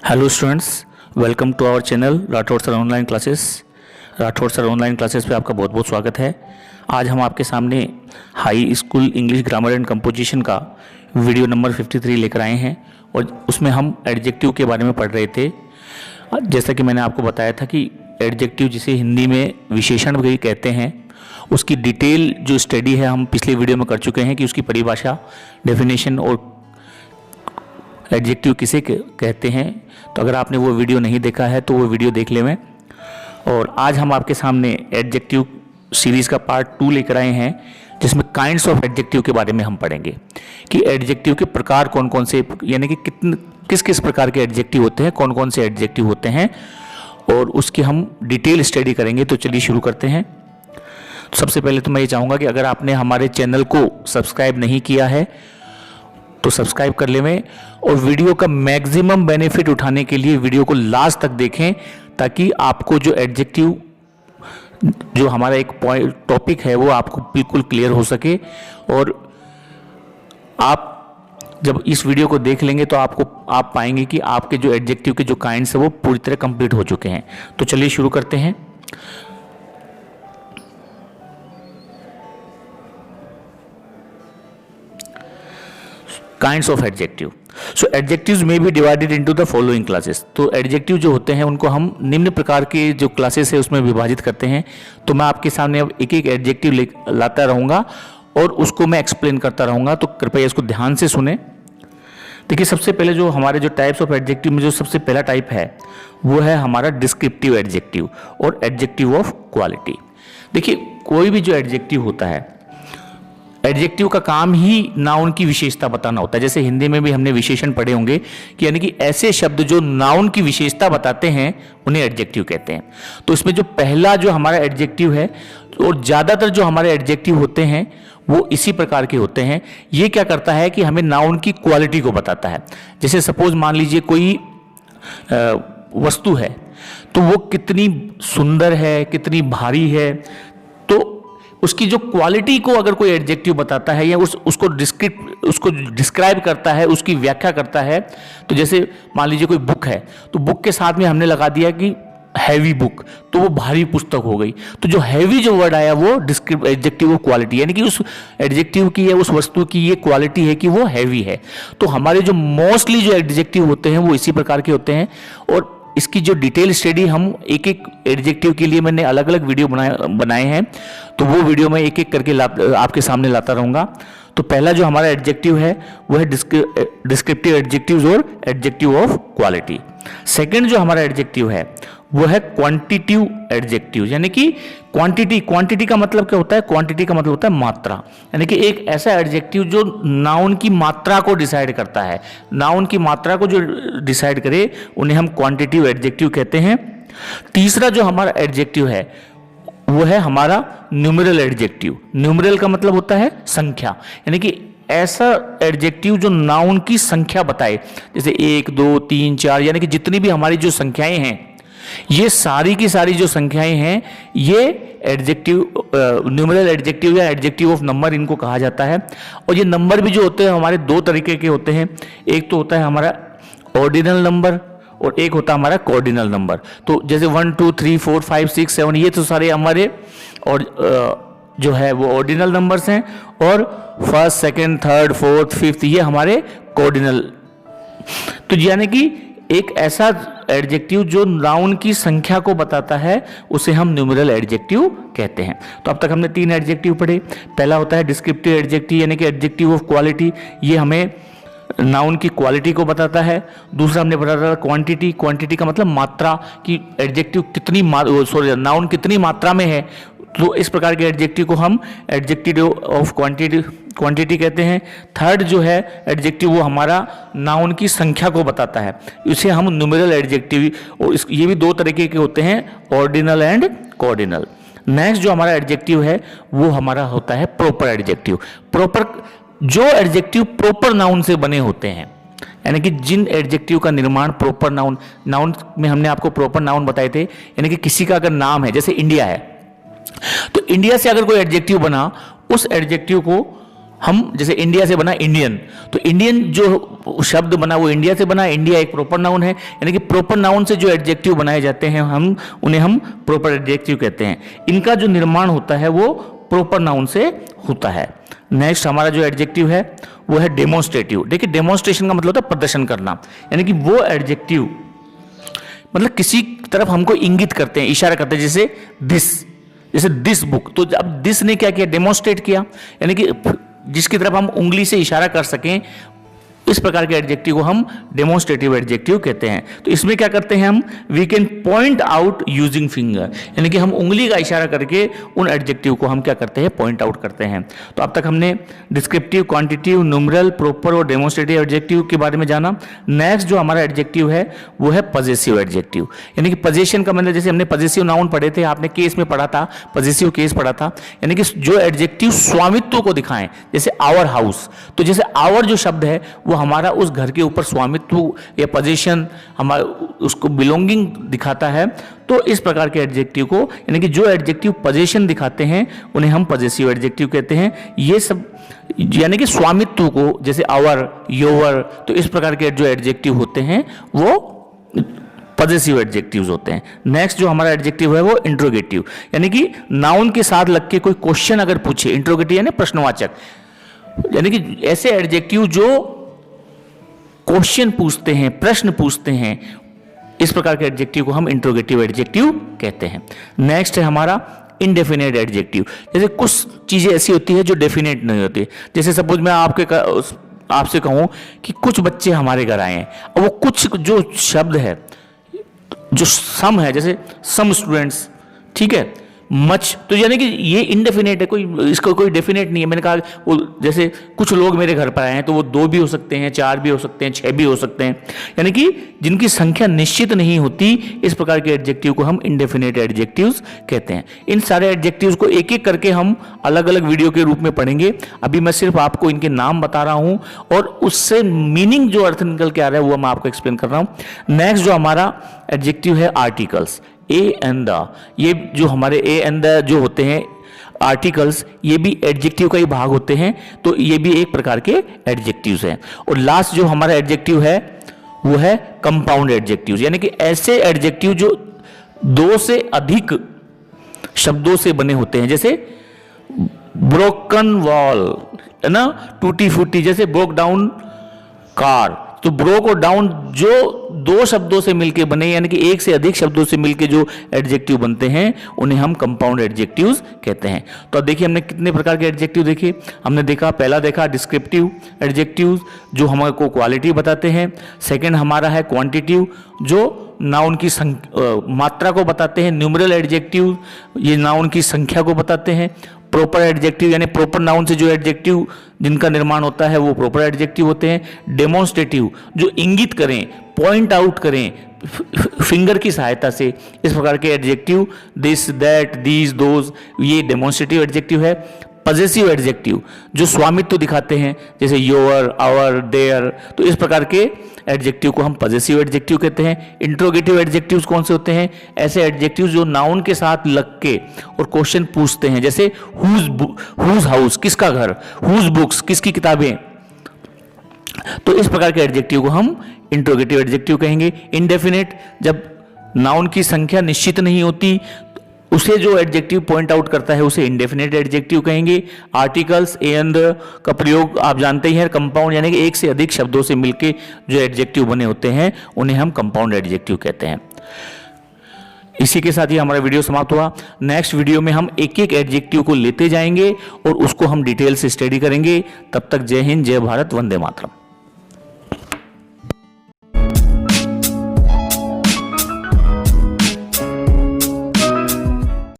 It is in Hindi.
Hello students, welcome to our channel Rathore sir online classes. Rathore sir online classes पे आपका बहुत बहुत स्वागत है। आज हम आपके सामने high school English grammar and composition का वीडियो नंबर 53 लेकर आए हैं और उसमें हम एडजेक्टिव के बारे में पढ़ रहे थे। जैसा कि मैंने आपको बताया था कि एडजेक्टिव जिसे हिंदी में विशेषण भी कहते हैं, उसकी डिटेल जो स्टडी है हम पिछले वीडियो में कर चुके हैं कि उसकी परिभाषा, डेफिनेशन और एडजेक्टिव किसे कहते हैं। तो अगर आपने वो वीडियो नहीं देखा है तो वो वीडियो देख लें। और आज हम आपके सामने एडजेक्टिव सीरीज़ का पार्ट 2 लेकर आए हैं, जिसमें काइंड्स ऑफ एडजेक्टिव के बारे में हम पढ़ेंगे कि एडजेक्टिव के प्रकार कौन कौन से, यानी कि किस किस प्रकार के एडजेक्टिव होते हैं, कौन कौन से एडजेक्टिव होते हैं, और उसकी हम डिटेल स्टडी करेंगे। तो चलिए शुरू करते हैं। तो सबसे पहले तो मैं ये चाहूँगा कि अगर आपने हमारे चैनल को सब्सक्राइब नहीं किया है तो सब्सक्राइब कर लें और वीडियो का मैक्सिमम बेनिफिट उठाने के लिए वीडियो को लास्ट तक देखें, ताकि आपको जो एडजेक्टिव, जो हमारा एक पॉइंट टॉपिक है, वो आपको बिल्कुल क्लियर हो सके। और आप जब इस वीडियो को देख लेंगे तो आप पाएंगे कि आपके जो एडजेक्टिव के जो काइंड्स है वो पूरी तरह कंप्लीट हो चुके हैं। तो चलिए शुरू करते हैं। Kinds of adjective. So adjectives में be divided into the following classes. तो एडजेक्टिव जो होते हैं उनको हम निम्न प्रकार के जो क्लासेस है उसमें विभाजित करते हैं। तो मैं आपके सामने अब एक एक एडजेक्टिव लाता रहूँगा और उसको मैं एक्सप्लेन करता रहूँगा, तो कृपया इसको ध्यान से सुने। देखिए, सबसे पहले जो हमारे जो टाइप्स ऑफ एडजेक्टिव में जो सबसे पहला टाइप है वो है हमारा डिस्क्रिप्टिव एडजेक्टिव और एडजेक्टिव ऑफ क्वालिटी। देखिए, कोई भी जो एडजेक्टिव होता है, एडजेक्टिव का काम ही नाउन की विशेषता बताना होता है। जैसे हिंदी में भी हमने विशेषण पढ़े होंगे कि यानी कि ऐसे शब्द जो नाउन की विशेषता बताते हैं उन्हें एडजेक्टिव कहते हैं। तो इसमें जो पहला जो हमारा एडजेक्टिव है, और ज़्यादातर जो हमारे एडजेक्टिव होते हैं वो इसी प्रकार के होते हैं। ये क्या करता है कि हमें नाउन की क्वालिटी को बताता है। जैसे सपोज मान लीजिए कोई वस्तु है, तो वो कितनी सुंदर है, कितनी भारी है, तो उसकी जो क्वालिटी को अगर कोई एडजेक्टिव बताता है या उसको डिस्क्राइब करता है, उसकी व्याख्या करता है। तो जैसे मान लीजिए कोई बुक है, तो बुक के साथ में हमने लगा दिया कि हैवी बुक, तो वो भारी पुस्तक हो गई। तो जो हैवी जो वर्ड आया वो एडजेक्टिव ऑफ क्वालिटी, यानी कि उस एडजेक्टिव की या उस वस्तु की ये क्वालिटी है कि वो हैवी है। तो हमारे जो मोस्टली जो एडजेक्टिव होते हैं वो इसी प्रकार के होते हैं। और इसकी जो डिटेल स्टडी हम एक एक एडजेक्टिव के लिए मैंने अलग अलग वीडियो बनाए हैं, तो वो वीडियो मैं एक एक करके आपके सामने लाता रहूँगा। तो पहला जो हमारा एडजेक्टिव है वो है डिस्क्रिप्टिव एडजेक्टिव्स और एडजेक्टिव ऑफ क्वालिटी। सेकंड जो हमारा एडजेक्टिव है वो है क्वांटिटिव एडजेक्टिव, यानी कि क्वांटिटी का मतलब क्या होता है? क्वांटिटी का मतलब होता है मात्रा, यानी कि एक ऐसा एडजेक्टिव जो नाउन की मात्रा को डिसाइड करता है। नाउन की मात्रा को जो डिसाइड करे उन्हें हम क्वांटिटिव एडजेक्टिव कहते हैं। तीसरा जो हमारा एडजेक्टिव है वो है हमारा न्यूमेरल एडजेक्टिव। न्यूमेरल का मतलब होता है संख्या, यानी कि ऐसा एडजेक्टिव जो नाउन की संख्या बताए, जैसे 1, 2, 3, 4, यानी कि जितनी भी हमारी जो संख्याएं हैं, ये सारी की सारी जो संख्याएं हैं, ये एडजेक्टिव, न्यूमेरल एडजेक्टिव या एडजेक्टिव ऑफ नंबर इनको कहा जाता है। और ये नंबर भी जो होते हैं हमारे दो तरीके के होते हैं। एक तो होता है हमारा ऑर्डिनल नंबर और एक होता है हमारा कॉर्डिनल नंबर। तो जैसे 1, 2, 3, 4, 5, 6, 7, ये तो सारे हमारे और जो है वो ऑर्डिनल नंबर्स हैं, और first, second, third, fourth, fifth ये हमारे कॉर्डिनल। तो यानी कि एक ऐसा एडजेक्टिव जो नाउन की संख्या को बताता है उसे हम न्यूमेरल एडजेक्टिव कहते हैं। तो अब तक हमने 3 एडजेक्टिव पढ़े। पहला होता है डिस्क्रिप्टिव एडजेक्टिव, यानी कि एडजेक्टिव ऑफ क्वालिटी, ये हमें नाउन की क्वालिटी को बताता है। दूसरा हमने पढ़ा था क्वांटिटी का मतलब मात्रा, कि एडजेक्टिव कितनी नाउन कितनी मात्रा में है। तो इस प्रकार के एडजेक्टिव को हम एडजेक्टिव ऑफ क्वांटिटी कहते हैं। थर्ड जो है एडजेक्टिव वो हमारा नाउन की संख्या को बताता है, इसे हम न्यूमेरल एडजेक्टिव, और ये भी 2 तरीके के होते हैं, ऑर्डिनल एंड कॉर्डिनल। नेक्स्ट जो हमारा एडजेक्टिव है वो हमारा होता है प्रॉपर एडजेक्टिव। जो एडजेक्टिव प्रॉपर नाउन से बने होते हैं, यानी कि जिन एडजेक्टिव का निर्माण प्रॉपर नाउन में हमने आपको प्रॉपर नाउन बताए थे, यानी कि किसी का अगर नाम है, जैसे इंडिया है, तो इंडिया से अगर कोई एडजेक्टिव बना, उस एडजेक्टिव को हम जैसे इंडिया से बना इंडियन, तो इंडियन जो शब्द बना वो इंडिया से बना, इंडिया एक प्रॉपर नाउन है, यानी कि प्रॉपर नाउन से जो एडजेक्टिव बनाए जाते हैं हम उन्हें हम प्रॉपर एडजेक्टिव कहते हैं। इनका जो निर्माण होता है वो प्रॉपर नाउन से होता है। नेक्स्ट हमारा जो एडजेक्टिव है वो है डेमोन्स्ट्रेटिव। देखिए डेमोन्स्ट्रेशन का मतलब होता है प्रदर्शन करना, यानी कि वो एडजेक्टिव मतलब किसी तरफ हमको इंगित करते हैं, इशारा करते हैं, जैसे दिस बुक। तो अब दिस ने क्या किया, डेमोन्स्ट्रेट किया, यानी कि जिसकी तरफ हम उंगली से इशारा कर सकें, इस प्रकार के एडजेक्टिव को हम डेमोन्स्ट्रेटिव एडजेक्टिव कहते हैं। तो इसमें क्या करते हैं हम, we can point out using finger, यानी कि हम उंगली का इशारा करके उन एडजेक्टिव को हम क्या करते हैं, पॉइंट आउट करते हैं। तो अब तक हमने डिस्क्रिप्टिव, क्वांटिटिव, न्यूमरल, प्रॉपर और डेमोन्स्ट्रेटिव एडजेक्टिव के बारे में जाना। नेक्स्ट जो हमारा एडजेक्टिव है वो है पजेसिव एडजेक्टिव, यानी कि पजेशन का मतलब, जैसे हमने पजेसिव नाउन पढ़े थे, आपने केस में पढ़ा था, पजेसिव केस पढ़ा था, यानी कि जो एडजेक्टिव स्वामित्व को दिखाएं, जैसे आवर हाउस। तो जैसे आवर जो शब्द है वो हमारा उस घर के ऊपर स्वामित्व या पोजीशन, हमारा उसको बिलोंगिंग दिखाता है। तो इस प्रकार के एडजेक्टिव को, यानी कि जो एडजेक्टिव पोजीशन दिखाते हैं उन्हें हम पजेसिव एडजेक्टिव कहते हैं। ये सब यानी कि स्वामित्व को, जैसे आवर, योर, तो इस प्रकार के जो एडजेक्टिव होते हैं वो पजेसिव एडजेक्टिव्स होते हैं। नेक्स्ट जो हमारा एडजेक्टिव है वो इंट्रोगेटिव, यानी कि नाउन के साथ लग के कोई क्वेश्चन अगर पूछे, इंट्रोगेटिव यानी प्रश्नवाचक, यानी कि ऐसे एडजेक्टिव जो क्वेश्चन पूछते हैं, प्रश्न पूछते हैं, इस प्रकार के एडजेक्टिव को हम इंट्रोगेटिव एडजेक्टिव कहते हैं। नेक्स्ट है हमारा इनडेफिनेट एडजेक्टिव। जैसे कुछ चीजें ऐसी होती है जो डेफिनेट नहीं होती, जैसे सपोज मैं आपसे कहूं कि कुछ बच्चे हमारे घर आए हैं, और वो कुछ जो शब्द है, जो सम है, जैसे सम स्टूडेंट्स, ठीक है, मच, तो यानी कि ये इनडेफिनेट है, कोई इसका कोई डेफिनेट नहीं है। मैंने कहा वो जैसे कुछ लोग मेरे घर पर आए हैं, तो वो 2 भी हो सकते हैं, 4 भी हो सकते हैं, 6 भी हो सकते हैं, यानी कि जिनकी संख्या निश्चित नहीं होती, इस प्रकार के एडजेक्टिव को हम इनडेफिनेट एडजेक्टिव्स कहते हैं। इन सारे एडजेक्टिव्स को एक एक करके हम अलग अलग वीडियो के रूप में पढ़ेंगे। अभी मैं सिर्फ आपको इनके नाम बता रहा हूं और उससे मीनिंग जो अर्थ निकल के आ रहा है वो मैं आपको एक्सप्लेन कर रहा हूं। नेक्स्ट जो हमारा एडजेक्टिव है आर्टिकल्स, ए एंड द। ये जो हमारे ए एंड द जो होते हैं आर्टिकल्स, ये भी एडजेक्टिव का ही भाग होते हैं, तो ये भी एक प्रकार के एडजेक्टिव्स हैं। और लास्ट जो हमारा एडजेक्टिव है वो है कंपाउंड एडजेक्टिव्स, यानी कि ऐसे एडजेक्टिव जो 2 से अधिक शब्दों से बने होते हैं, जैसे ब्रोकन वॉल है ना, टूटी फूटी, जैसे ब्रोक डाउन कार। तो ब्रोक और डाउन जो 2 शब्दों से मिलके बने, यानी कि 1 से अधिक शब्दों से मिलके जो एडजेक्टिव बनते हैं उन्हें हम कंपाउंड एडजेक्टिव्स कहते हैं। तो अब देखिए हमने कितने प्रकार के एडजेक्टिव देखे। हमने देखा, पहला देखा डिस्क्रिप्टिव एडजेक्टिव्स जो हमारे को क्वालिटी बताते हैं। सेकंड हमारा है क्वांटिटिव जो नाउन की मात्रा को बताते हैं। न्यूमरल एडजेक्टिव ये नाउन की संख्या को बताते हैं। प्रॉपर एडजेक्टिव यानी प्रॉपर नाउन से जो एडजेक्टिव जिनका निर्माण होता है वो प्रॉपर एडजेक्टिव होते हैं। डेमोन्स्ट्रेटिव जो इंगित करें, पॉइंट आउट करें फिंगर की सहायता से, इस प्रकार के adjective this, that, these, those, ये डेमोन्स्ट्रेटिव एडजेक्टिव है। पजेसिव एडजेक्टिव जो स्वामित्व दिखाते हैं, जैसे योर, आवर, देयर, तो इस प्रकार के एडजेक्टिव को हम पजेसिव एडजेक्टिव कहते हैं। इंट्रोगेटिव एडजेक्टिव्स कौन से होते हैं, ऐसे एडजेक्टिव जो नाउन के साथ लग के और क्वेश्चन पूछते हैं, जैसे हुज हाउस, किसका घर, हुज बुक्स, किसकी किताबें, तो इस प्रकार के एडजेक्टिव को हम इंट्रोगेटिव एडजेक्टिव कहेंगे। इनडेफिनेट जब नाउन की संख्या निश्चित नहीं होती, उसे जो एडजेक्टिव पॉइंट आउट करता है उसे इंडेफिनेट एडजेक्टिव कहेंगे। आर्टिकल्स ए एंड का प्रयोग आप जानते ही हैं। कंपाउंड यानी कि 1 से अधिक शब्दों से मिलके जो एडजेक्टिव बने होते हैं उन्हें हम कंपाउंड एडजेक्टिव कहते हैं। इसी के साथ ही हमारा वीडियो समाप्त हुआ। नेक्स्ट वीडियो में हम एक एक एडजेक्टिव को लेते जाएंगे और उसको हम डिटेल से स्टडी करेंगे। तब तक जय हिंद, जय भारत, वंदे मातरम।